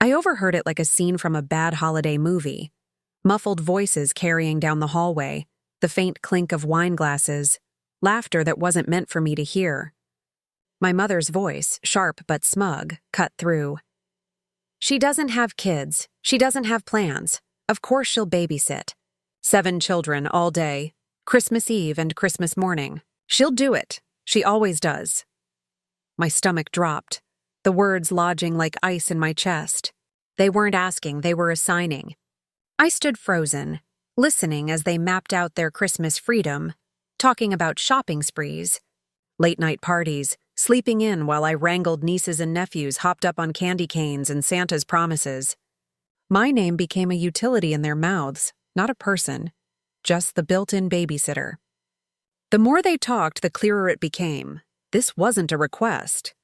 I overheard it like a scene from a bad holiday movie. Muffled voices carrying down the hallway, the faint clink of wine glasses, laughter that wasn't meant for me to hear. My mother's voice, sharp but smug, cut through. She doesn't have kids. She doesn't have plans. Of course she'll babysit. 7 children all day, Christmas Eve and Christmas morning. She'll do it. She always does. My stomach dropped, the words lodging like ice in my chest. They weren't asking, they were assigning. I stood frozen, listening as they mapped out their Christmas freedom, talking about shopping sprees, late-night parties, sleeping in while I wrangled nieces and nephews hopped up on candy canes and Santa's promises. My name became a utility in their mouths, not a person, just the built-in babysitter. The more they talked, the clearer it became. This wasn't a request.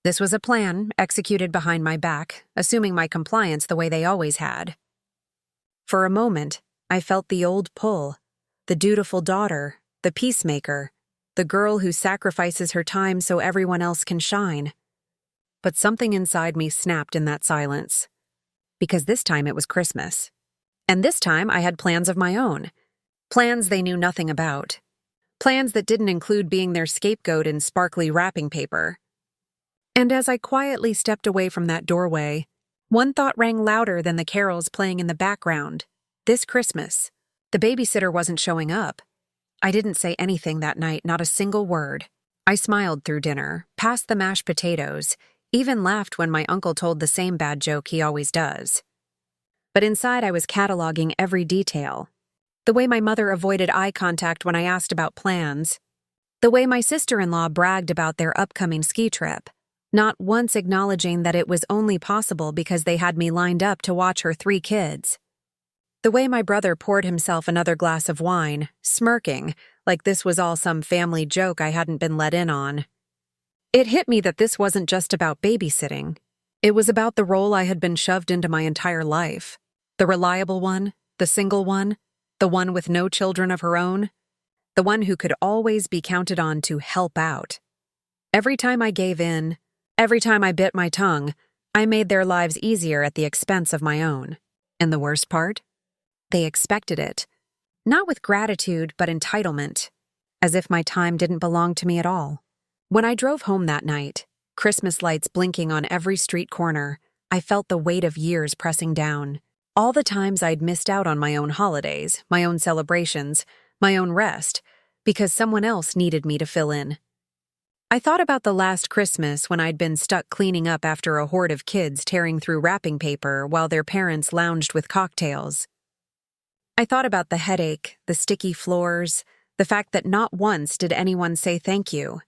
This was a plan executed behind my back, assuming my compliance the way they always had. For a moment, I felt the old pull, the dutiful daughter, the peacemaker, the girl who sacrifices her time so everyone else can shine. But something inside me snapped in that silence. Because this time it was Christmas. And this time I had plans of my own. Plans they knew nothing about. Plans that didn't include being their scapegoat in sparkly wrapping paper. And as I quietly stepped away from that doorway, one thought rang louder than the carols playing in the background. This Christmas, the babysitter wasn't showing up. I didn't say anything that night, not a single word. I smiled through dinner, passed the mashed potatoes, even laughed when my uncle told the same bad joke he always does. But inside I was cataloging every detail. The way my mother avoided eye contact when I asked about plans. The way my sister-in-law bragged about their upcoming ski trip, not once acknowledging that it was only possible because they had me lined up to watch her 3 kids. The way my brother poured himself another glass of wine, smirking, like this was all some family joke I hadn't been let in on. It hit me that this wasn't just about babysitting. It was about the role I had been shoved into my entire life. The reliable one, the single one, the one with no children of her own, the one who could always be counted on to help out. Every time I gave in, every time I bit my tongue, I made their lives easier at the expense of my own. And the worst part? They expected it. Not with gratitude, but entitlement. As if my time didn't belong to me at all. When I drove home that night, Christmas lights blinking on every street corner, I felt the weight of years pressing down. All the times I'd missed out on my own holidays, my own celebrations, my own rest, because someone else needed me to fill in. I thought about the last Christmas when I'd been stuck cleaning up after a horde of kids tearing through wrapping paper while their parents lounged with cocktails. I thought about the headache, the sticky floors, the fact that not once did anyone say thank you.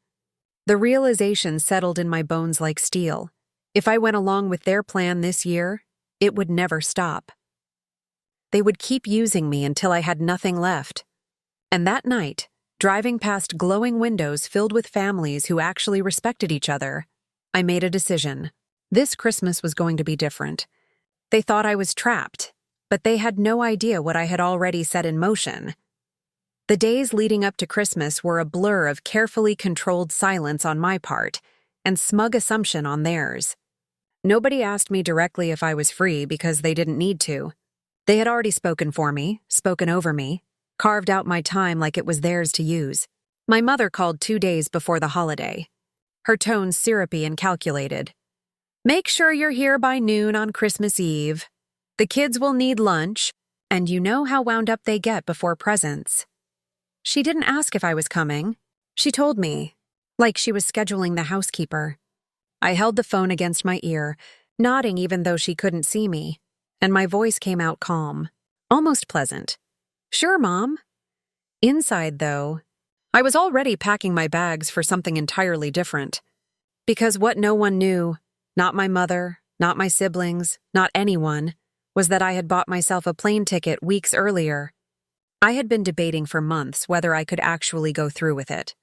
The realization settled in my bones like steel. If I went along with their plan this year, it would never stop. They would keep using me until I had nothing left. And that night, driving past glowing windows filled with families who actually respected each other, I made a decision. This Christmas was going to be different. They thought I was trapped, but they had no idea what I had already set in motion. The days leading up to Christmas were a blur of carefully controlled silence on my part and smug assumption on theirs. Nobody asked me directly if I was free because they didn't need to. They had already spoken for me, spoken over me, carved out my time like it was theirs to use. My mother called 2 days before the holiday. Her tone syrupy and calculated. "Make sure you're here by noon on Christmas Eve. The kids will need lunch, and you know how wound up they get before presents." She didn't ask if I was coming. She told me, like she was scheduling the housekeeper. I held the phone against my ear, nodding even though she couldn't see me, and my voice came out calm, almost pleasant. "Sure, Mom." Inside, though, I was already packing my bags for something entirely different. Because what no one knew, not my mother, not my siblings, not anyone, was that I had bought myself a plane ticket weeks earlier. I had been debating for months whether I could actually go through with it.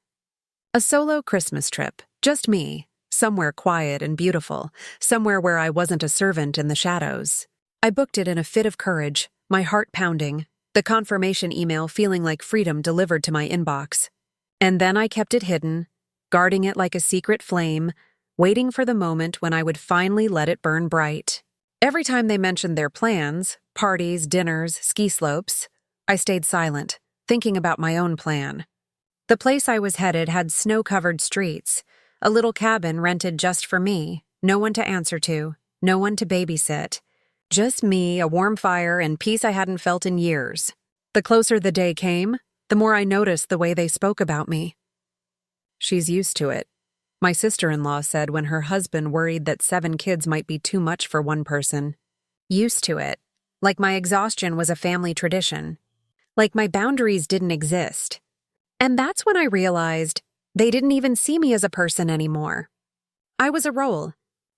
A solo Christmas trip, just me, somewhere quiet and beautiful, somewhere where I wasn't a servant in the shadows. I booked it in a fit of courage, my heart pounding, the confirmation email feeling like freedom delivered to my inbox. And then I kept it hidden, guarding it like a secret flame, waiting for the moment when I would finally let it burn bright. Every time they mentioned their plans, parties, dinners, ski slopes, I stayed silent, thinking about my own plan. The place I was headed had snow-covered streets, a little cabin rented just for me, no one to answer to, no one to babysit. Just me, a warm fire, and peace I hadn't felt in years. The closer the day came, the more I noticed the way they spoke about me. "She's used to it," my sister-in-law said when her husband worried that 7 kids might be too much for one person. Used to it, like my exhaustion was a family tradition, like my boundaries didn't exist. And that's when I realized they didn't even see me as a person anymore. I was a role,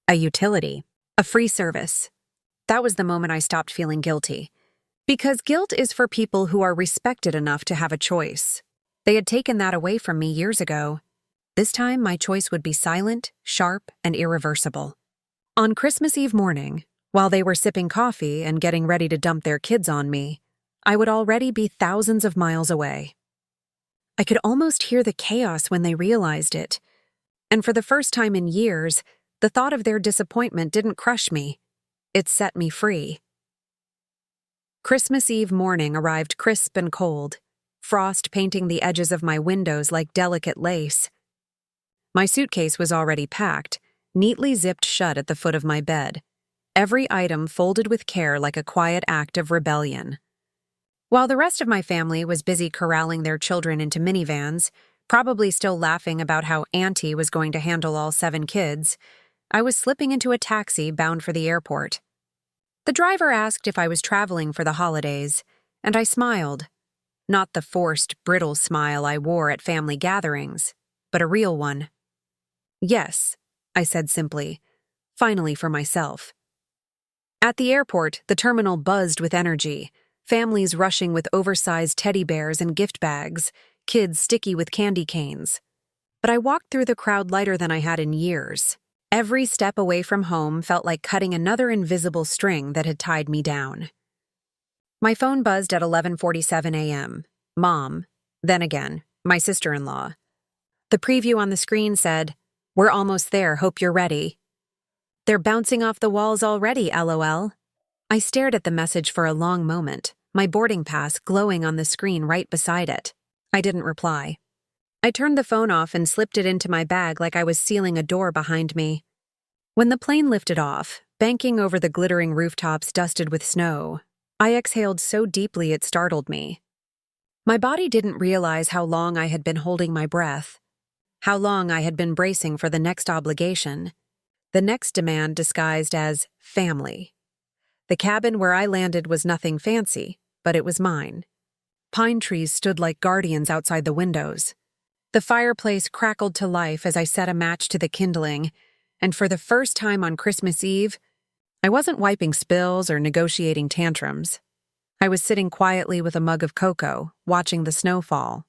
a utility, a free service. That was the moment I stopped feeling guilty. Because guilt is for people who are respected enough to have a choice. They had taken that away from me years ago. This time, my choice would be silent, sharp, and irreversible. On Christmas Eve morning, while they were sipping coffee and getting ready to dump their kids on me, I would already be thousands of miles away. I could almost hear the chaos when they realized it. And for the first time in years, the thought of their disappointment didn't crush me. It set me free. Christmas Eve morning arrived crisp and cold, frost painting the edges of my windows like delicate lace. My suitcase was already packed, neatly zipped shut at the foot of my bed, every item folded with care like a quiet act of rebellion. While the rest of my family was busy corralling their children into minivans, probably still laughing about how Auntie was going to handle all 7 kids, I was slipping into a taxi bound for the airport. The driver asked if I was traveling for the holidays, and I smiled. Not the forced, brittle smile I wore at family gatherings, but a real one. "Yes," I said simply, finally for myself. At the airport, the terminal buzzed with energy, families rushing with oversized teddy bears and gift bags, kids sticky with candy canes. But I walked through the crowd lighter than I had in years. Every step away from home felt like cutting another invisible string that had tied me down. My phone buzzed at 11:47 a.m. Mom, then again, my sister-in-law. The preview on the screen said, "We're almost there, hope you're ready." "They're bouncing off the walls already, LOL. I stared at the message for a long moment, my boarding pass glowing on the screen right beside it. I didn't reply. I turned the phone off and slipped it into my bag like I was sealing a door behind me. When the plane lifted off, banking over the glittering rooftops dusted with snow, I exhaled so deeply it startled me. My body didn't realize how long I had been holding my breath, how long I had been bracing for the next obligation, the next demand disguised as family. The cabin where I landed was nothing fancy, but it was mine. Pine trees stood like guardians outside the windows. The fireplace crackled to life as I set a match to the kindling, and for the first time on Christmas Eve, I wasn't wiping spills or negotiating tantrums. I was sitting quietly with a mug of cocoa, watching the snow fall.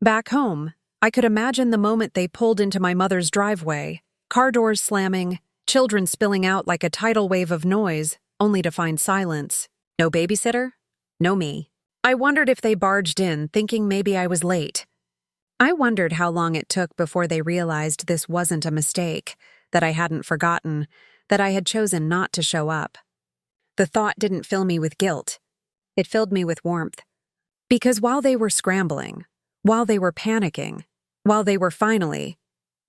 Back home, I could imagine the moment they pulled into my mother's driveway, car doors slamming, children spilling out like a tidal wave of noise, only to find silence. No babysitter, no me. I wondered if they barged in, thinking maybe I was late. I wondered how long it took before they realized this wasn't a mistake, that I hadn't forgotten, that I had chosen not to show up. The thought didn't fill me with guilt. It filled me with warmth. Because while they were scrambling, while they were panicking, while they were finally,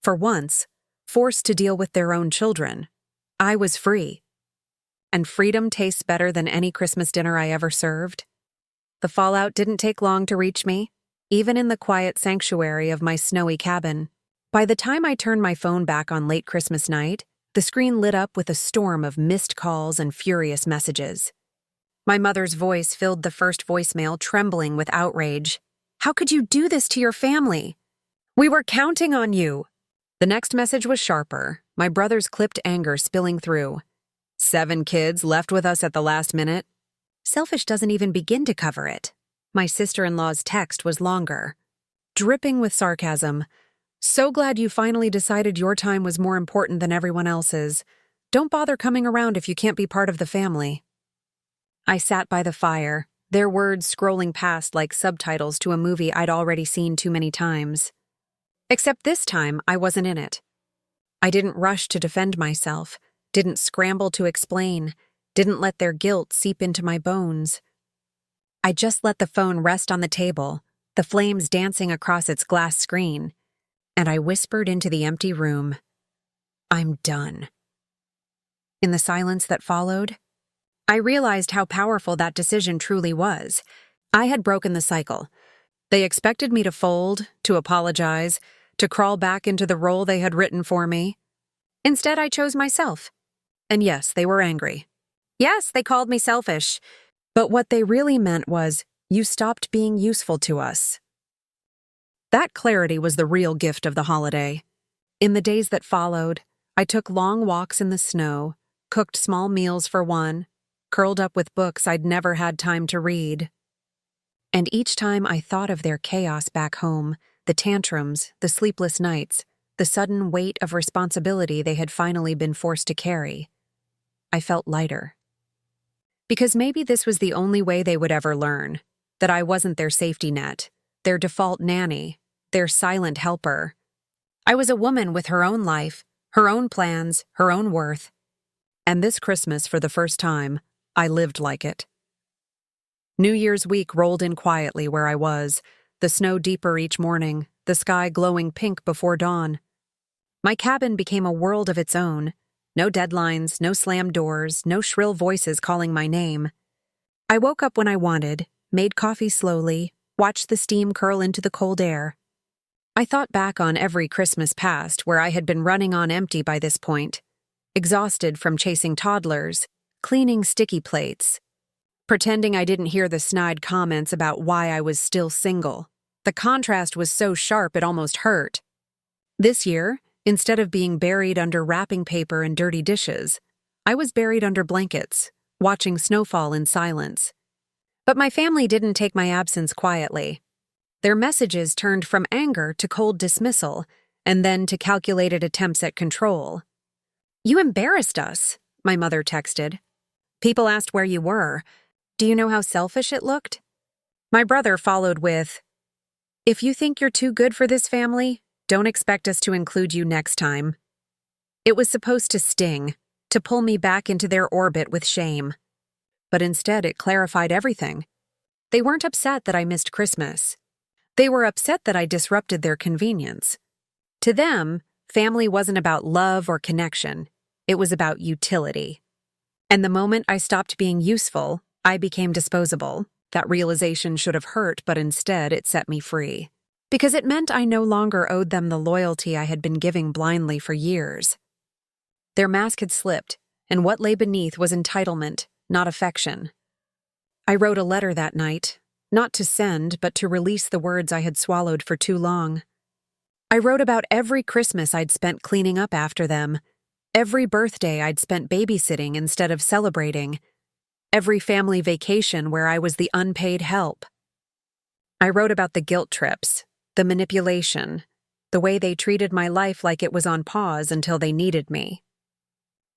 for once, forced to deal with their own children, I was free. And freedom tastes better than any Christmas dinner I ever served. The fallout didn't take long to reach me, even in the quiet sanctuary of my snowy cabin. By the time I turned my phone back on late Christmas night, the screen lit up with a storm of missed calls and furious messages. My mother's voice filled the first voicemail, trembling with outrage. "How could you do this to your family? We were counting on you." The next message was sharper, my brother's clipped anger spilling through. 7 kids left with us at the last minute? Selfish doesn't even begin to cover it. My sister-in-law's text was longer, dripping with sarcasm. "So glad you finally decided your time was more important than everyone else's. Don't bother coming around if you can't be part of the family." I sat by the fire, their words scrolling past like subtitles to a movie I'd already seen too many times. Except this time, I wasn't in it. I didn't rush to defend myself, didn't scramble to explain. didn't let their guilt seep into my bones. I just let the phone rest on the table, the flames dancing across its glass screen, and I whispered into the empty room, "I'm done." In the silence that followed, I realized how powerful that decision truly was. I had broken the cycle. They expected me to fold, to apologize, to crawl back into the role they had written for me. Instead, I chose myself. And yes, they were angry. Yes, they called me selfish. But what they really meant was, you stopped being useful to us. That clarity was the real gift of the holiday. In the days that followed, I took long walks in the snow, cooked small meals for one, curled up with books I'd never had time to read. And each time I thought of their chaos back home, the tantrums, the sleepless nights, the sudden weight of responsibility they had finally been forced to carry, I felt lighter. Because maybe this was the only way they would ever learn, that I wasn't their safety net, their default nanny, their silent helper. I was a woman with her own life, her own plans, her own worth. And this Christmas, for the first time, I lived like it. New Year's week rolled in quietly where I was, the snow deeper each morning, the sky glowing pink before dawn. My cabin became a world of its own. No deadlines, no slammed doors, no shrill voices calling my name. I woke up when I wanted, made coffee slowly, watched the steam curl into the cold air. I thought back on every Christmas past where I had been running on empty by this point, exhausted from chasing toddlers, cleaning sticky plates, pretending I didn't hear the snide comments about why I was still single. The contrast was so sharp it almost hurt. This year, instead of being buried under wrapping paper and dirty dishes, I was buried under blankets, watching snowfall in silence. But my family didn't take my absence quietly. Their messages turned from anger to cold dismissal, and then to calculated attempts at control. "You embarrassed us," my mother texted. "People asked where you were. Do you know how selfish it looked?" My brother followed with, "If you think you're too good for this family, don't expect us to include you next time." It was supposed to sting, to pull me back into their orbit with shame. But instead it clarified everything. They weren't upset that I missed Christmas. They were upset that I disrupted their convenience. To them, family wasn't about love or connection. It was about utility. And the moment I stopped being useful, I became disposable. That realization should have hurt, but instead it set me free. Because it meant I no longer owed them the loyalty I had been giving blindly for years. Their mask had slipped, and what lay beneath was entitlement, not affection. I wrote a letter that night, not to send, but to release the words I had swallowed for too long. I wrote about every Christmas I'd spent cleaning up after them, every birthday I'd spent babysitting instead of celebrating, every family vacation where I was the unpaid help. I wrote about the guilt trips, the manipulation, the way they treated my life like it was on pause until they needed me.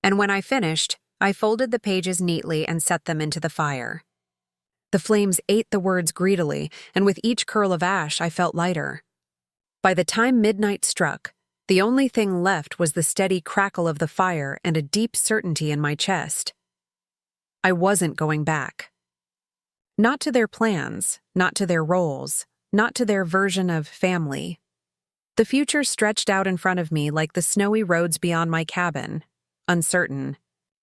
And when I finished, I folded the pages neatly and set them into the fire. The flames ate the words greedily, and with each curl of ash I felt lighter. By the time midnight struck, the only thing left was the steady crackle of the fire and a deep certainty in my chest. I wasn't going back. Not to their plans, not to their roles, not to their version of family. The future stretched out in front of me like the snowy roads beyond my cabin, uncertain,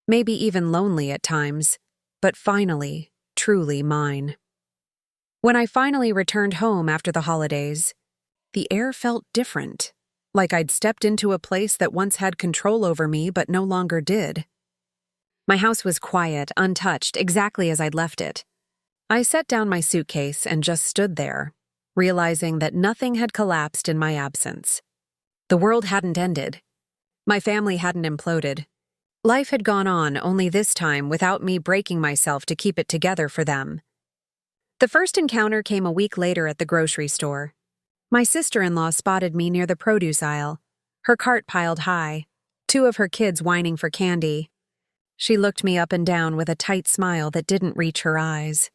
maybe even lonely at times, but finally, truly mine. When I finally returned home after the holidays, the air felt different, like I'd stepped into a place that once had control over me but no longer did. My house was quiet, untouched, exactly as I'd left it. I set down my suitcase and just stood there, realizing that nothing had collapsed in my absence. The world hadn't ended. My family hadn't imploded. Life had gone on, only this time without me breaking myself to keep it together for them. The first encounter came a week later at the grocery store. My sister-in-law spotted me near the produce aisle, her cart piled high, 2 of her kids whining for candy. She looked me up and down with a tight smile that didn't reach her eyes.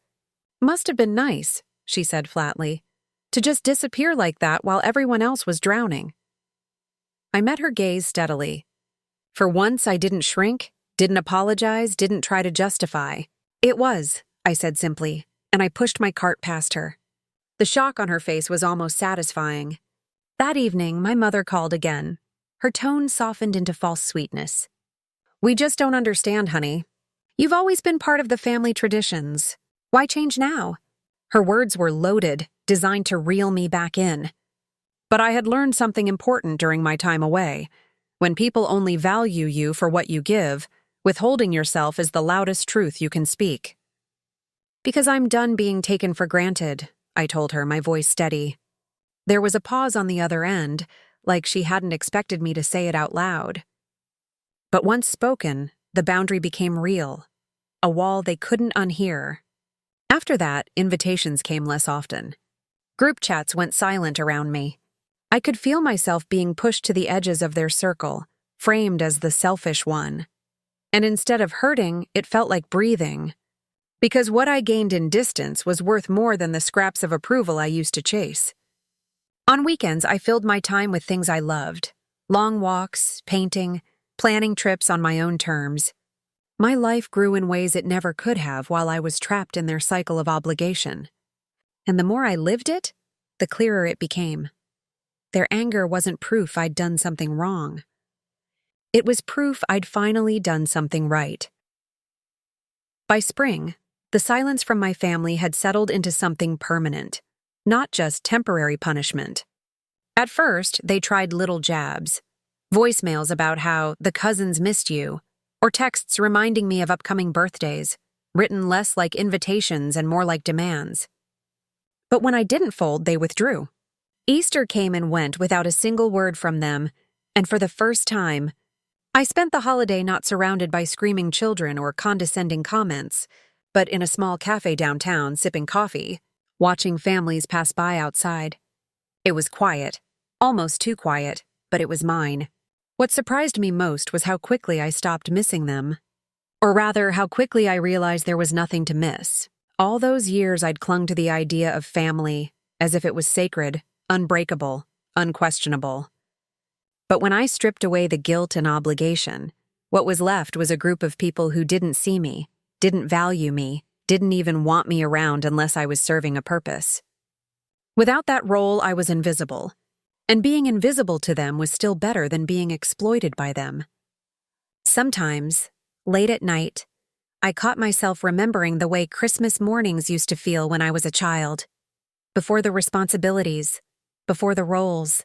"Must have been nice," she said flatly, "to just disappear like that while everyone else was drowning." I met her gaze steadily. For once I didn't shrink, Didn't apologize, didn't try to justify. It was, I said simply, and I pushed my cart past her. The shock on her face was almost satisfying. That evening, my mother called again. Her tone softened into false sweetness. "We just don't understand, honey. You've always been part of the family traditions. Why change now?" Her words were loaded, designed to reel me back in. But I had learned something important during my time away. When people only value you for what you give, withholding yourself is the loudest truth you can speak. "Because I'm done being taken for granted," I told her, my voice steady. There was a pause on the other end, like she hadn't expected me to say it out loud. But once spoken, the boundary became real, a wall they couldn't unhear. After that, invitations came less often. Group chats went silent around me. I could feel myself being pushed to the edges of their circle, framed as the selfish one. And instead of hurting, it felt like breathing. Because what I gained in distance was worth more than the scraps of approval I used to chase. On weekends, I filled my time with things I loved. Long walks, painting, planning trips on my own terms. My life grew in ways it never could have while I was trapped in their cycle of obligation. And the more I lived it, the clearer it became. Their anger wasn't proof I'd done something wrong. It was proof I'd finally done something right. By spring, the silence from my family had settled into something permanent, not just temporary punishment. At first, they tried little jabs, voicemails about how the cousins missed you, or texts reminding me of upcoming birthdays, written less like invitations and more like demands. But when I didn't fold, they withdrew. Easter came and went without a single word from them, and for the first time, I spent the holiday not surrounded by screaming children or condescending comments, but in a small cafe downtown sipping coffee, watching families pass by outside. It was quiet, almost too quiet, but it was mine. What surprised me most was how quickly I stopped missing them. Or rather, how quickly I realized there was nothing to miss. All those years I'd clung to the idea of family as if it was sacred, unbreakable, unquestionable. But when I stripped away the guilt and obligation, what was left was a group of people who didn't see me, didn't value me, didn't even want me around unless I was serving a purpose. Without that role, I was invisible, and being invisible to them was still better than being exploited by them. Sometimes, late at night, I caught myself remembering the way Christmas mornings used to feel when I was a child, before the responsibilities, before the roles.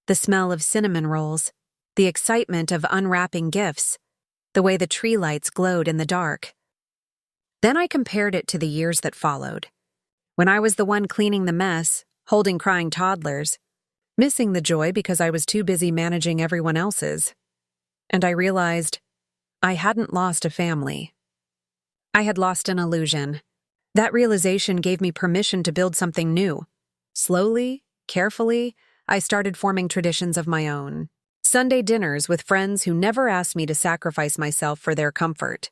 The smell of cinnamon rolls, the excitement of unwrapping gifts, the way the tree lights glowed in the dark. Then I compared it to the years that followed, when I was the one cleaning the mess, holding crying toddlers, missing the joy because I was too busy managing everyone else's. And I realized I hadn't lost a family. I had lost an illusion. That realization gave me permission to build something new. Slowly, carefully, I started forming traditions of my own. Sunday dinners with friends who never asked me to sacrifice myself for their comfort.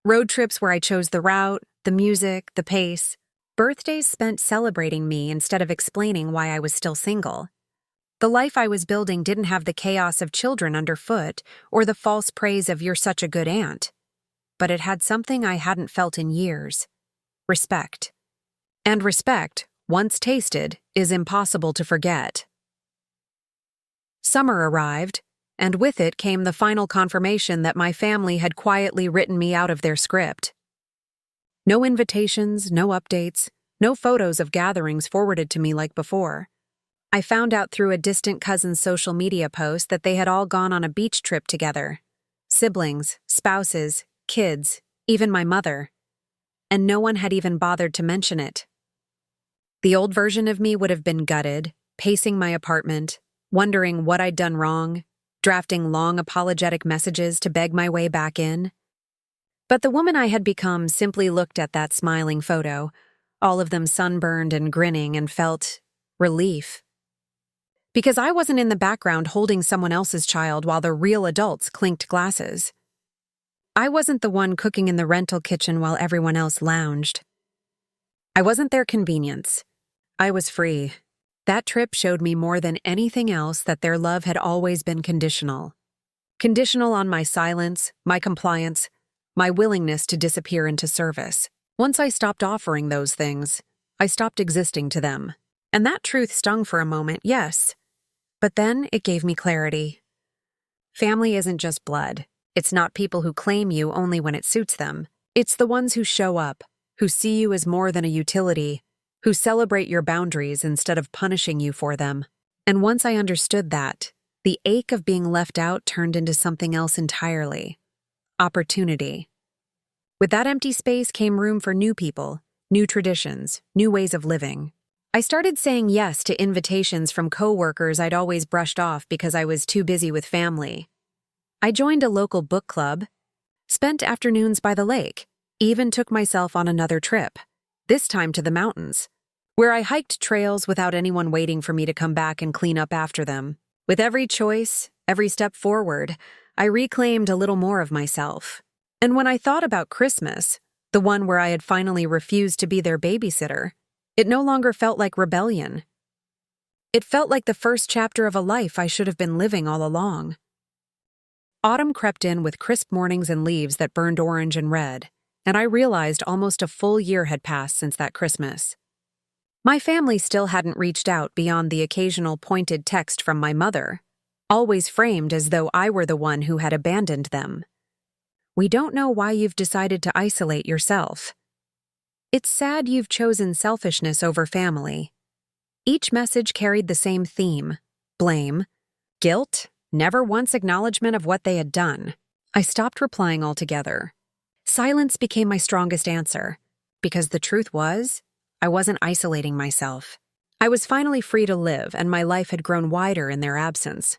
Road trips where I chose the route, the music, the pace. Birthdays spent celebrating me instead of explaining why I was still single. The life I was building didn't have the chaos of children underfoot or the false praise of "you're such a good aunt." But it had something I hadn't felt in years. Respect. And respect, once tasted, is impossible to forget. Summer arrived, and with it came the final confirmation that my family had quietly written me out of their script. No invitations, no updates, no photos of gatherings forwarded to me like before. I found out through a distant cousin's social media post that they had all gone on a beach trip together. Siblings, spouses, kids, even my mother. And no one had even bothered to mention it. The old version of me would have been gutted, pacing my apartment, wondering what I'd done wrong, drafting long apologetic messages to beg my way back in. But the woman I had become simply looked at that smiling photo, all of them sunburned and grinning, and felt relief. Because I wasn't in the background holding someone else's child while the real adults clinked glasses. I wasn't the one cooking in the rental kitchen while everyone else lounged. I wasn't their convenience. I was free. That trip showed me more than anything else that their love had always been conditional. conditional on my silence, my compliance, my willingness to disappear into service. Once I stopped offering those things, I stopped existing to them. And that truth stung for a moment, yes. But then it gave me clarity. Family isn't just blood. It's not people who claim you only when it suits them. It's the ones who show up, who see you as more than a utility, who celebrate your boundaries instead of punishing you for them. And once I understood that, the ache of being left out turned into something else entirely. Opportunity. With that empty space came room for new people, new traditions, new ways of living. I started saying yes to invitations from coworkers I'd always brushed off because I was too busy with family. I joined a local book club, spent afternoons by the lake, even took myself on another trip, this time to the mountains, where I hiked trails without anyone waiting for me to come back and clean up after them. With every choice, every step forward, I reclaimed a little more of myself. And when I thought about Christmas, the one where I had finally refused to be their babysitter, it no longer felt like rebellion. It felt like the first chapter of a life I should have been living all along. Autumn crept in with crisp mornings and leaves that burned orange and red, and I realized almost a full year had passed since that Christmas. My family still hadn't reached out beyond the occasional pointed text from my mother, always framed as though I were the one who had abandoned them. We don't know why you've decided to isolate yourself. It's sad you've chosen selfishness over family. Each message carried the same theme: blame, guilt, never once acknowledgement of what they had done. I stopped replying altogether. Silence became my strongest answer, because the truth was, I wasn't isolating myself. I was finally free to live, and my life had grown wider in their absence.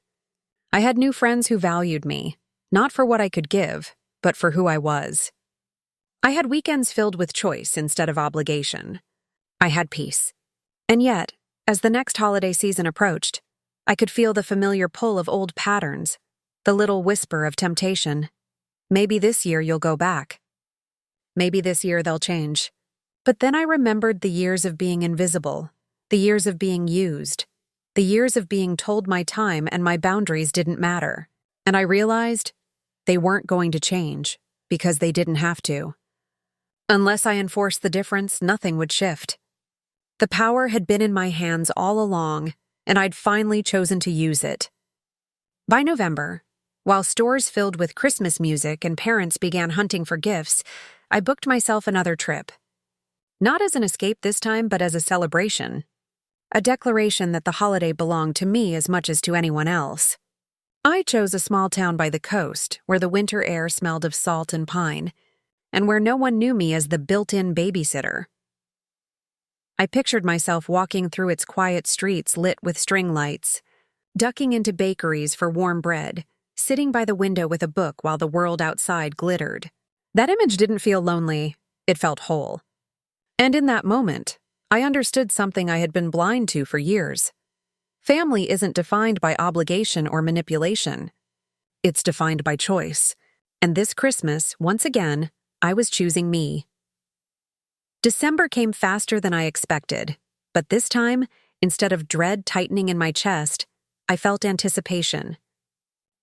I had new friends who valued me, not for what I could give, but for who I was. I had weekends filled with choice instead of obligation. I had peace. And yet, as the next holiday season approached, I could feel the familiar pull of old patterns, the little whisper of temptation. Maybe this year you'll go back. Maybe this year they'll change. But then I remembered the years of being invisible, the years of being used, the years of being told my time and my boundaries didn't matter. And I realized they weren't going to change because they didn't have to. Unless I enforced the difference, nothing would shift. The power had been in my hands all along, and I'd finally chosen to use it. By November, while stores filled with Christmas music and parents began hunting for gifts, I booked myself another trip. Not as an escape this time, but as a celebration. A declaration that the holiday belonged to me as much as to anyone else. I chose a small town by the coast, where the winter air smelled of salt and pine, and where no one knew me as the built-in babysitter. I pictured myself walking through its quiet streets lit with string lights, ducking into bakeries for warm bread, sitting by the window with a book while the world outside glittered. That image didn't feel lonely, it felt whole. And in that moment, I understood something I had been blind to for years. Family isn't defined by obligation or manipulation. It's defined by choice. And this Christmas, once again, I was choosing me. December came faster than I expected, but this time, instead of dread tightening in my chest, I felt anticipation.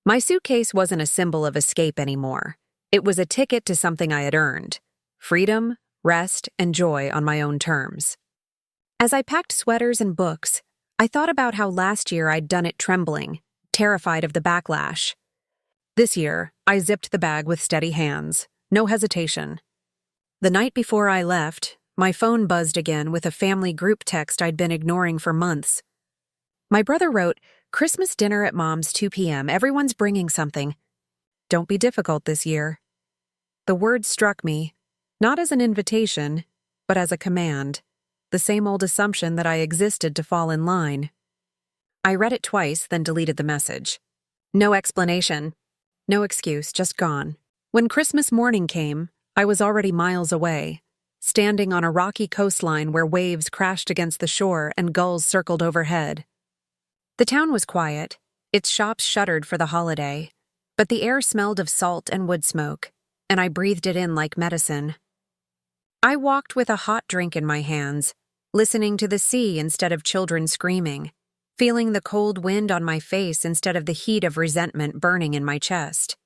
My suitcase wasn't a symbol of escape anymore. It was a ticket to something I had earned: freedom, rest, and joy on my own terms. As I packed sweaters and books, I thought about how last year I'd done it trembling, terrified of the backlash. This year, I zipped the bag with steady hands, no hesitation. The night before I left, my phone buzzed again with a family group text I'd been ignoring for months. My brother wrote, "Christmas dinner at Mom's 2 p.m. Everyone's bringing something. Don't be difficult this year." The word struck me, not as an invitation, but as a command, the same old assumption that I existed to fall in line. I read it twice, then deleted the message. No explanation. No excuse, just gone. When Christmas morning came, I was already miles away, standing on a rocky coastline where waves crashed against the shore and gulls circled overhead. The town was quiet, its shops shuttered for the holiday, but the air smelled of salt and wood smoke, and I breathed it in like medicine. I walked with a hot drink in my hands, listening to the sea instead of children screaming, feeling the cold wind on my face instead of the heat of resentment burning in my chest.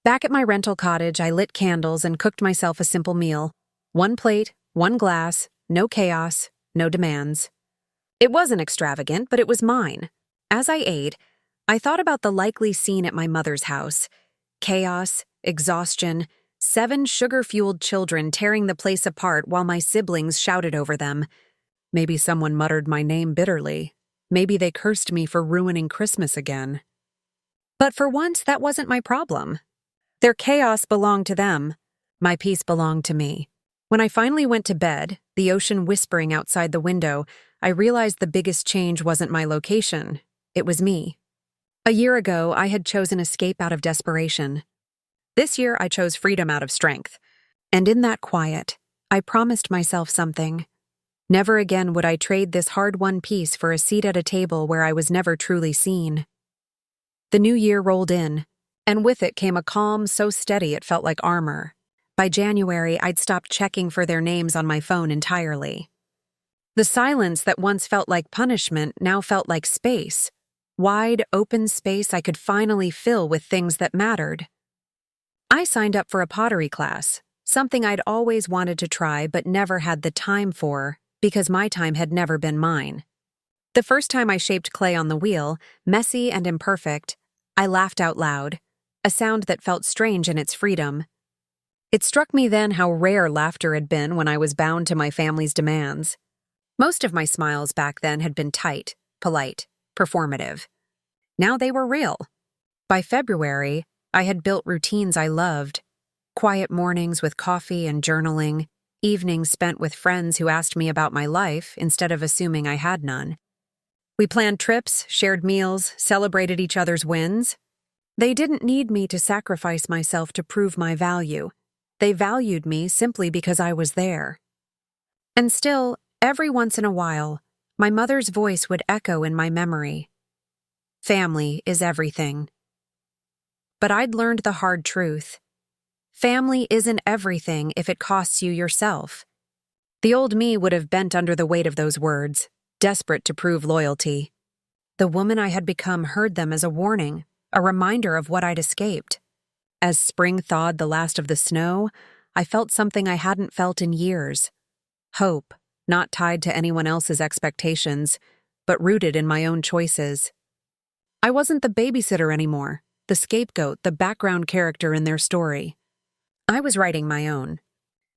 Back at my rental cottage, I lit candles and cooked myself a simple meal. One plate, one glass, no chaos, no demands. It wasn't extravagant, but it was mine. As I ate, I thought about the likely scene at my mother's house. Chaos, exhaustion, 7 sugar-fueled children tearing the place apart while my siblings shouted over them. Maybe someone muttered my name bitterly. Maybe they cursed me for ruining Christmas again. But for once, that wasn't my problem. Their chaos belonged to them. My peace belonged to me. When I finally went to bed, the ocean whispering outside the window, I realized the biggest change wasn't my location. It was me. A year ago, I had chosen escape out of desperation. This year, I chose freedom out of strength. And in that quiet, I promised myself something. Never again would I trade this hard-won peace for a seat at a table where I was never truly seen. The new year rolled in, and with it came a calm so steady it felt like armor. By January, I'd stopped checking for their names on my phone entirely. The silence that once felt like punishment now felt like space. Wide, open space I could finally fill with things that mattered. I signed up for a pottery class, something I'd always wanted to try but never had the time for, because my time had never been mine. The first time I shaped clay on the wheel, messy and imperfect, I laughed out loud, a sound that felt strange in its freedom. It struck me then how rare laughter had been when I was bound to my family's demands. Most of my smiles back then had been tight, polite, performative. Now they were real. By February, I had built routines I loved. Quiet mornings with coffee and journaling, evenings spent with friends who asked me about my life instead of assuming I had none. We planned trips, shared meals, celebrated each other's wins. They didn't need me to sacrifice myself to prove my value. They valued me simply because I was there. And still, every once in a while, my mother's voice would echo in my memory. Family is everything. But I'd learned the hard truth. Family isn't everything if it costs you yourself. The old me would have bent under the weight of those words, desperate to prove loyalty. The woman I had become heard them as a warning, a reminder of what I'd escaped. As spring thawed the last of the snow, I felt something I hadn't felt in years. Hope, not tied to anyone else's expectations, but rooted in my own choices. I wasn't the babysitter anymore, the scapegoat, the background character in their story. I was writing my own.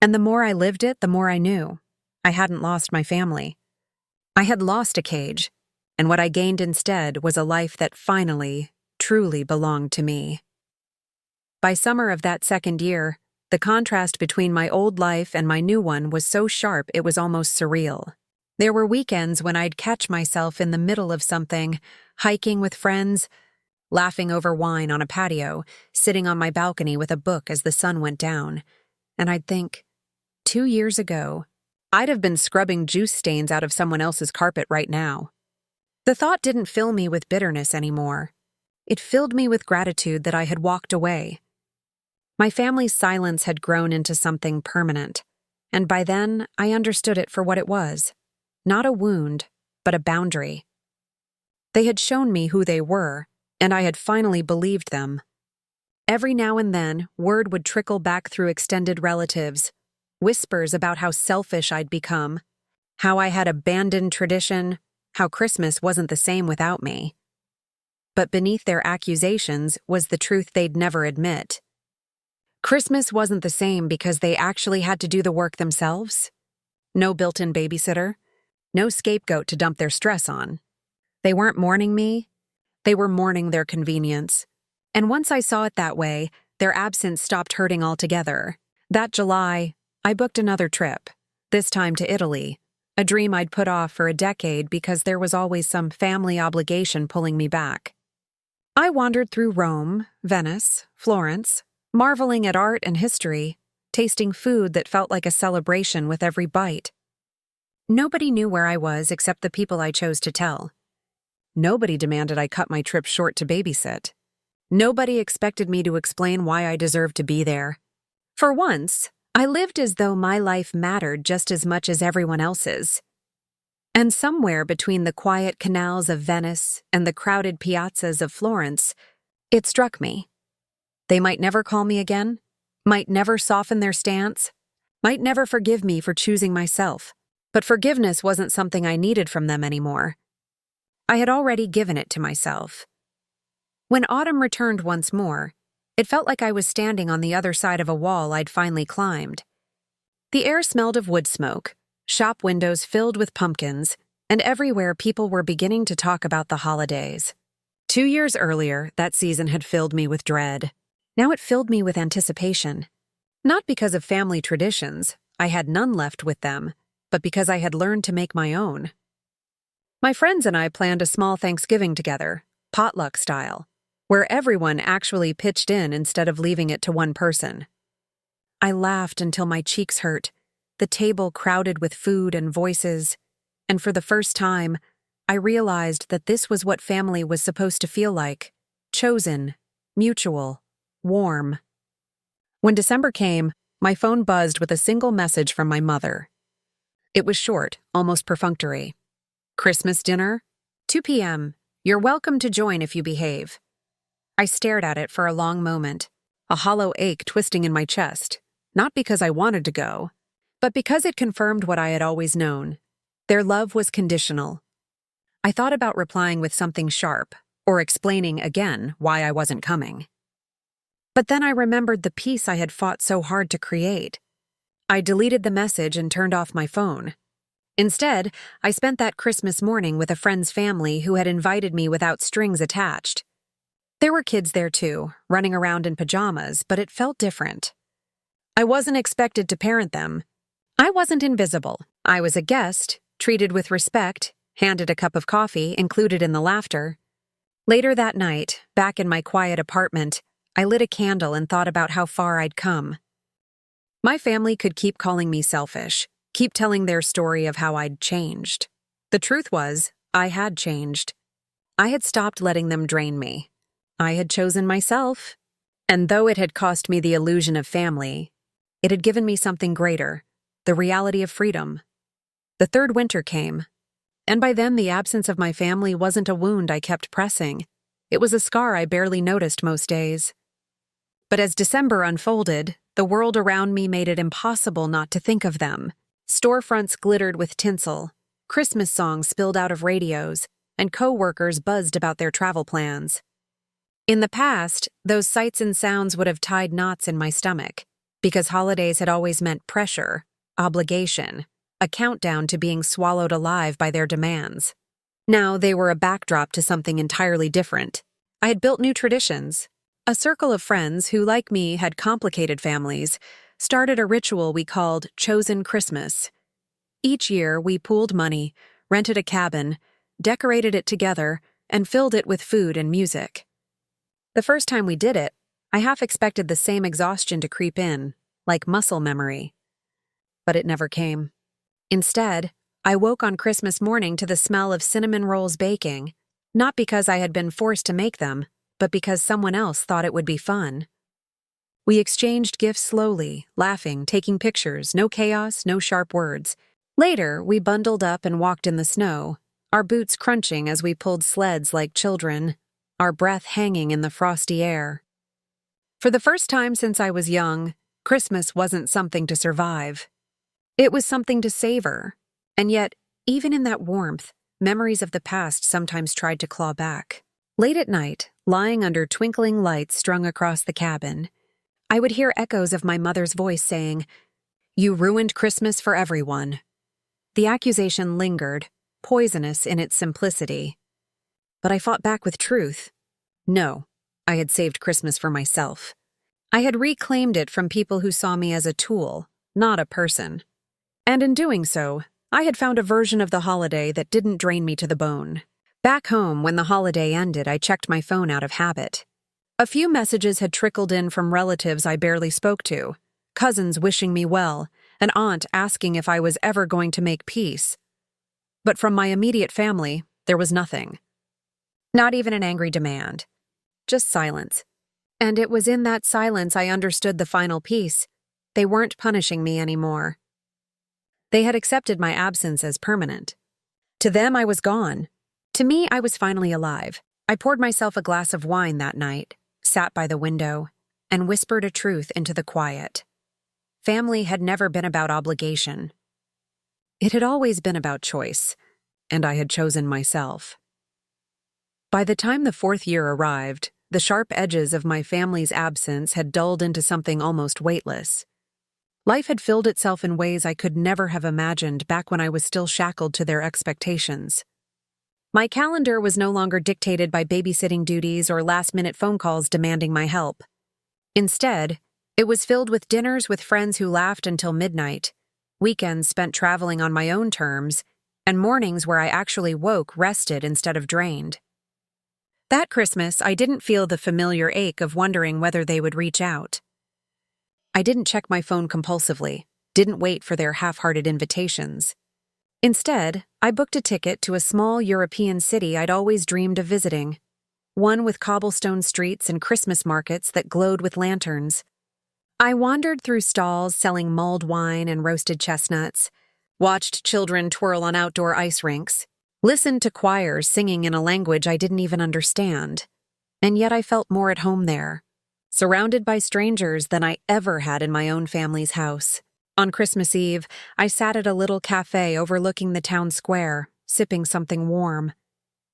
And the more I lived it, the more I knew. I hadn't lost my family. I had lost a cage, and what I gained instead was a life that finally, truly belonged to me. By summer of that second year, the contrast between my old life and my new one was so sharp it was almost surreal. There were weekends when I'd catch myself in the middle of something, hiking with friends, laughing over wine on a patio, sitting on my balcony with a book as the sun went down, and I'd think, 2 years ago, I'd have been scrubbing juice stains out of someone else's carpet right now. The thought didn't fill me with bitterness anymore. It filled me with gratitude that I had walked away. My family's silence had grown into something permanent, and by then I understood it for what it was. Not a wound, but a boundary. They had shown me who they were, and I had finally believed them. Every now and then, word would trickle back through extended relatives, whispers about how selfish I'd become, how I had abandoned tradition, how Christmas wasn't the same without me. But beneath their accusations was the truth they'd never admit. Christmas wasn't the same because they actually had to do the work themselves. No built-in babysitter, no scapegoat to dump their stress on. They weren't mourning me, they were mourning their convenience. And once I saw it that way, their absence stopped hurting altogether. That July, I booked another trip, this time to Italy, a dream I'd put off for a decade because there was always some family obligation pulling me back. I wandered through Rome, Venice, Florence, marveling at art and history, tasting food that felt like a celebration with every bite. Nobody knew where I was except the people I chose to tell. Nobody demanded I cut my trip short to babysit. Nobody expected me to explain why I deserved to be there. For once, I lived as though my life mattered just as much as everyone else's. And somewhere between the quiet canals of Venice and the crowded piazzas of Florence, it struck me. They might never call me again, might never soften their stance, might never forgive me for choosing myself. But forgiveness wasn't something I needed from them anymore. I had already given it to myself. When autumn returned once more, it felt like I was standing on the other side of a wall I'd finally climbed. The air smelled of wood smoke, shop windows filled with pumpkins, and everywhere people were beginning to talk about the holidays. 2 years earlier, that season had filled me with dread. Now it filled me with anticipation. Not because of family traditions, I had none left with them, but because I had learned to make my own. My friends and I planned a small Thanksgiving together, potluck style, where everyone actually pitched in instead of leaving it to one person. I laughed until my cheeks hurt, the table crowded with food and voices, and for the first time, I realized that this was what family was supposed to feel like: chosen, mutual, warm. When December came, my phone buzzed with a single message from my mother. It was short, almost perfunctory. "Christmas dinner? 2 p.m. You're welcome to join if you behave." I stared at it for a long moment, a hollow ache twisting in my chest, not because I wanted to go, but because it confirmed what I had always known. Their love was conditional. I thought about replying with something sharp, or explaining again why I wasn't coming. But then I remembered the peace I had fought so hard to create. I deleted the message and turned off my phone. Instead, I spent that Christmas morning with a friend's family who had invited me without strings attached. There were kids there too, running around in pajamas, but it felt different. I wasn't expected to parent them. I wasn't invisible. I was a guest, treated with respect, handed a cup of coffee, included in the laughter. Later that night, back in my quiet apartment, I lit a candle and thought about how far I'd come. My family could keep calling me selfish, keep telling their story of how I'd changed. The truth was, I had changed. I had stopped letting them drain me. I had chosen myself. And though it had cost me the illusion of family, it had given me something greater, the reality of freedom. The third winter came, and by then the absence of my family wasn't a wound I kept pressing. It was a scar I barely noticed most days. But as December unfolded, the world around me made it impossible not to think of them. Storefronts glittered with tinsel, Christmas songs spilled out of radios, and co-workers buzzed about their travel plans. In the past, those sights and sounds would have tied knots in my stomach, because holidays had always meant pressure, obligation, a countdown to being swallowed alive by their demands. Now they were a backdrop to something entirely different. I had built new traditions. A circle of friends who, like me, had complicated families, started a ritual we called Chosen Christmas. Each year, we pooled money, rented a cabin, decorated it together, and filled it with food and music. The first time we did it, I half expected the same exhaustion to creep in, like muscle memory. But it never came. Instead, I woke on Christmas morning to the smell of cinnamon rolls baking, not because I had been forced to make them, but because someone else thought it would be fun. We exchanged gifts slowly, laughing, taking pictures, no chaos, no sharp words. Later, we bundled up and walked in the snow, our boots crunching as we pulled sleds like children, our breath hanging in the frosty air. For the first time since I was young, Christmas wasn't something to survive. It was something to savor. And yet, even in that warmth, memories of the past sometimes tried to claw back. Late at night, lying under twinkling lights strung across the cabin, I would hear echoes of my mother's voice saying, "You ruined Christmas for everyone." The accusation lingered, poisonous in its simplicity. But I fought back with truth. No, I had saved Christmas for myself. I had reclaimed it from people who saw me as a tool, not a person. And in doing so, I had found a version of the holiday that didn't drain me to the bone. Back home, when the holiday ended, I checked my phone out of habit. A few messages had trickled in from relatives I barely spoke to, cousins wishing me well, an aunt asking if I was ever going to make peace. But from my immediate family, there was nothing. Not even an angry demand. Just silence. And it was in that silence I understood the final piece. They weren't punishing me anymore. They had accepted my absence as permanent. To them, I was gone. To me, I was finally alive. I poured myself a glass of wine that night, sat by the window, and whispered a truth into the quiet. Family had never been about obligation. It had always been about choice, and I had chosen myself. By the time the 4th year arrived, the sharp edges of my family's absence had dulled into something almost weightless. Life had filled itself in ways I could never have imagined back when I was still shackled to their expectations. My calendar was no longer dictated by babysitting duties or last-minute phone calls demanding my help. Instead, it was filled with dinners with friends who laughed until midnight, weekends spent traveling on my own terms, and mornings where I actually woke rested instead of drained. That Christmas, I didn't feel the familiar ache of wondering whether they would reach out. I didn't check my phone compulsively, didn't wait for their half-hearted invitations. Instead, I booked a ticket to a small European city I'd always dreamed of visiting, one with cobblestone streets and Christmas markets that glowed with lanterns. I wandered through stalls selling mulled wine and roasted chestnuts, watched children twirl on outdoor ice rinks, listened to choirs singing in a language I didn't even understand, and yet I felt more at home there, surrounded by strangers than I ever had in my own family's house. On Christmas Eve, I sat at a little cafe overlooking the town square, sipping something warm,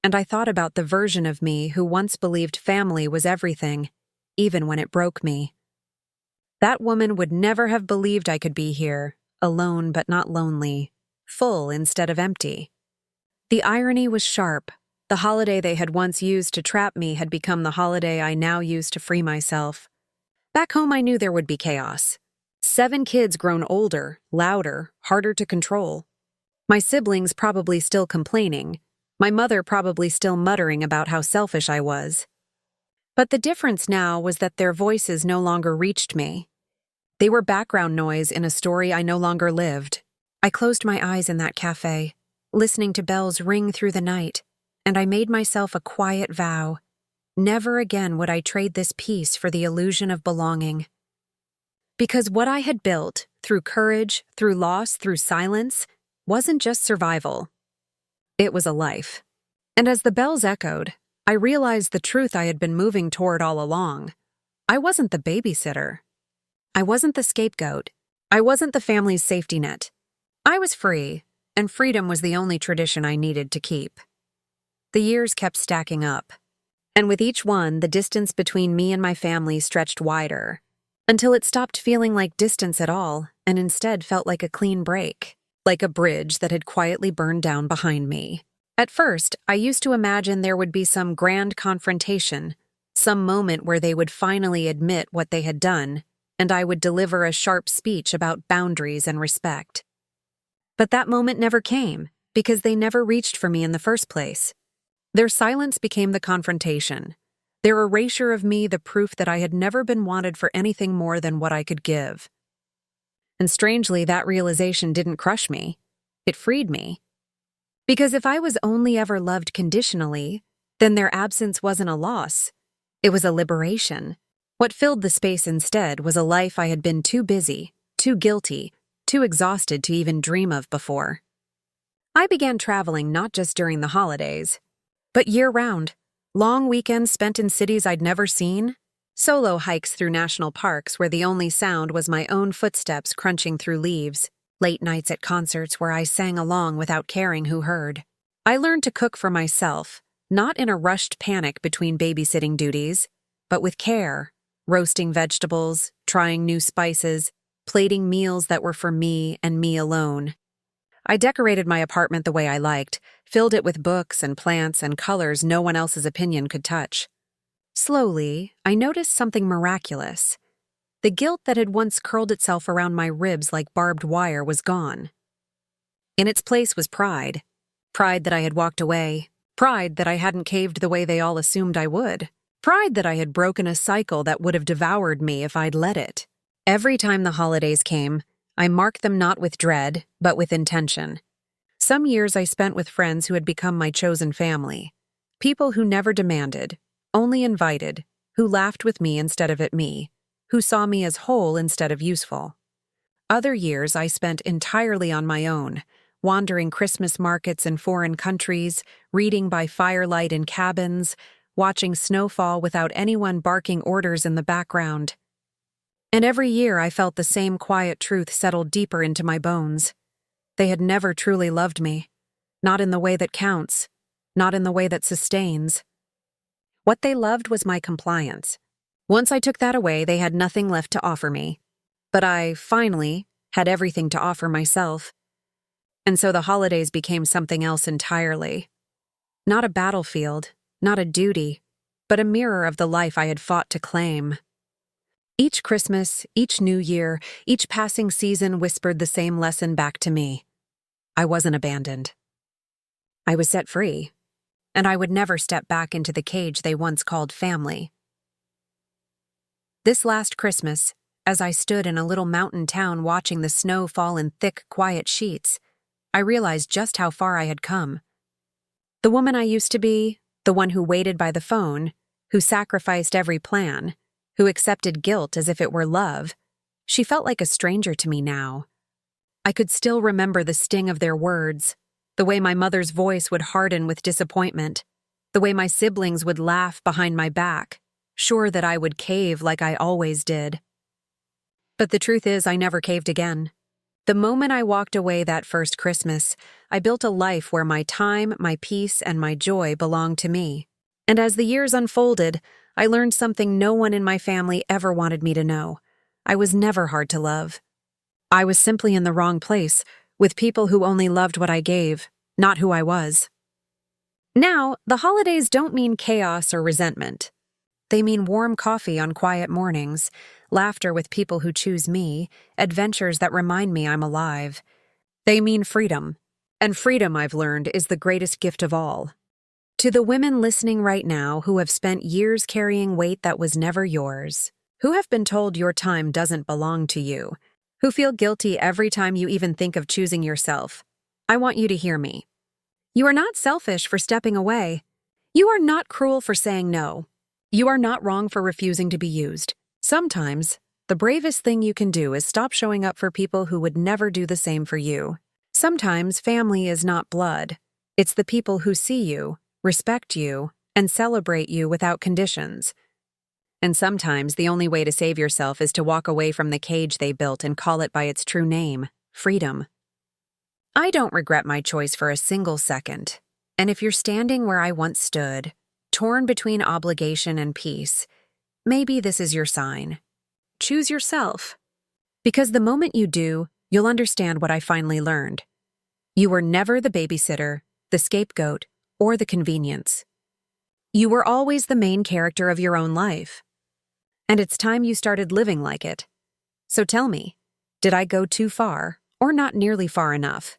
and I thought about the version of me who once believed family was everything, even when it broke me. That woman would never have believed I could be here, alone but not lonely, full instead of empty. The irony was sharp. The holiday they had once used to trap me had become the holiday I now used to free myself. Back home, I knew there would be chaos. 7 kids grown older, louder, harder to control. My siblings probably still complaining. My mother probably still muttering about how selfish I was. But the difference now was that their voices no longer reached me. They were background noise in a story I no longer lived. I closed my eyes in that cafe, listening to bells ring through the night, and I made myself a quiet vow. Never again would I trade this peace for the illusion of belonging. Because what I had built, through courage, through loss, through silence, wasn't just survival. It was a life. And as the bells echoed, I realized the truth I had been moving toward all along. I wasn't the babysitter. I wasn't the scapegoat. I wasn't the family's safety net. I was free, and freedom was the only tradition I needed to keep. The years kept stacking up, and with each one, the distance between me and my family stretched wider, until it stopped feeling like distance at all and instead felt like a clean break, like a bridge that had quietly burned down behind me. At first, I used to imagine there would be some grand confrontation, some moment where they would finally admit what they had done, and I would deliver a sharp speech about boundaries and respect. But that moment never came, because they never reached for me in the first place. Their silence became the confrontation, their erasure of me the proof that I had never been wanted for anything more than what I could give. And strangely, that realization didn't crush me. It freed me. Because if I was only ever loved conditionally, then their absence wasn't a loss. It was a liberation. What filled the space instead was a life I had been too busy, too guilty, too exhausted to even dream of before. I began traveling not just during the holidays, but year-round. Long weekends spent in cities I'd never seen, solo hikes through national parks where the only sound was my own footsteps crunching through leaves, late nights at concerts where I sang along without caring who heard. I learned to cook for myself, not in a rushed panic between babysitting duties, but with care, roasting vegetables, trying new spices, plating meals that were for me and me alone. I decorated my apartment the way I liked, filled it with books and plants and colors no one else's opinion could touch. Slowly, I noticed something miraculous. The guilt that had once curled itself around my ribs like barbed wire was gone. In its place was pride. Pride that I had walked away. Pride that I hadn't caved the way they all assumed I would. Pride that I had broken a cycle that would have devoured me if I'd let it. Every time the holidays came, I marked them not with dread, but with intention. Some years I spent with friends who had become my chosen family. People who never demanded, only invited, who laughed with me instead of at me, who saw me as whole instead of useful. Other years I spent entirely on my own, wandering Christmas markets in foreign countries, reading by firelight in cabins, watching snowfall without anyone barking orders in the background. And every year I felt the same quiet truth settle deeper into my bones. They had never truly loved me. Not in the way that counts. Not in the way that sustains. What they loved was my compliance. Once I took that away, they had nothing left to offer me. But I, finally, had everything to offer myself. And so the holidays became something else entirely. Not a battlefield, not a duty, but a mirror of the life I had fought to claim. Each Christmas, each New Year, each passing season whispered the same lesson back to me. I wasn't abandoned. I was set free, and I would never step back into the cage they once called family. This last Christmas, as I stood in a little mountain town watching the snow fall in thick, quiet sheets, I realized just how far I had come. The woman I used to be, the one who waited by the phone, who sacrificed every plan, who accepted guilt as if it were love, she felt like a stranger to me now. I could still remember the sting of their words, the way my mother's voice would harden with disappointment, the way my siblings would laugh behind my back, sure that I would cave like I always did. But the truth is, I never caved again. The moment I walked away that first Christmas, I built a life where my time, my peace, and my joy belonged to me. And as the years unfolded, I learned something no one in my family ever wanted me to know. I was never hard to love. I was simply in the wrong place, with people who only loved what I gave, not who I was. Now, the holidays don't mean chaos or resentment. They mean warm coffee on quiet mornings, laughter with people who choose me, adventures that remind me I'm alive. They mean freedom. And freedom, I've learned, is the greatest gift of all. To the women listening right now who have spent years carrying weight that was never yours, who have been told your time doesn't belong to you, who feel guilty every time you even think of choosing yourself, I want you to hear me. You are not selfish for stepping away. You are not cruel for saying no. You are not wrong for refusing to be used. Sometimes, the bravest thing you can do is stop showing up for people who would never do the same for you. Sometimes family is not blood. It's the people who see you, respect you, and celebrate you without conditions. And sometimes the only way to save yourself is to walk away from the cage they built and call it by its true name, freedom. I don't regret my choice for a single second. And if you're standing where I once stood, torn between obligation and peace, maybe this is your sign. Choose yourself. Because the moment you do, you'll understand what I finally learned. You were never the babysitter, the scapegoat, or the convenience. You were always the main character of your own life. And it's time you started living like it. So tell me, did I go too far, or not nearly far enough?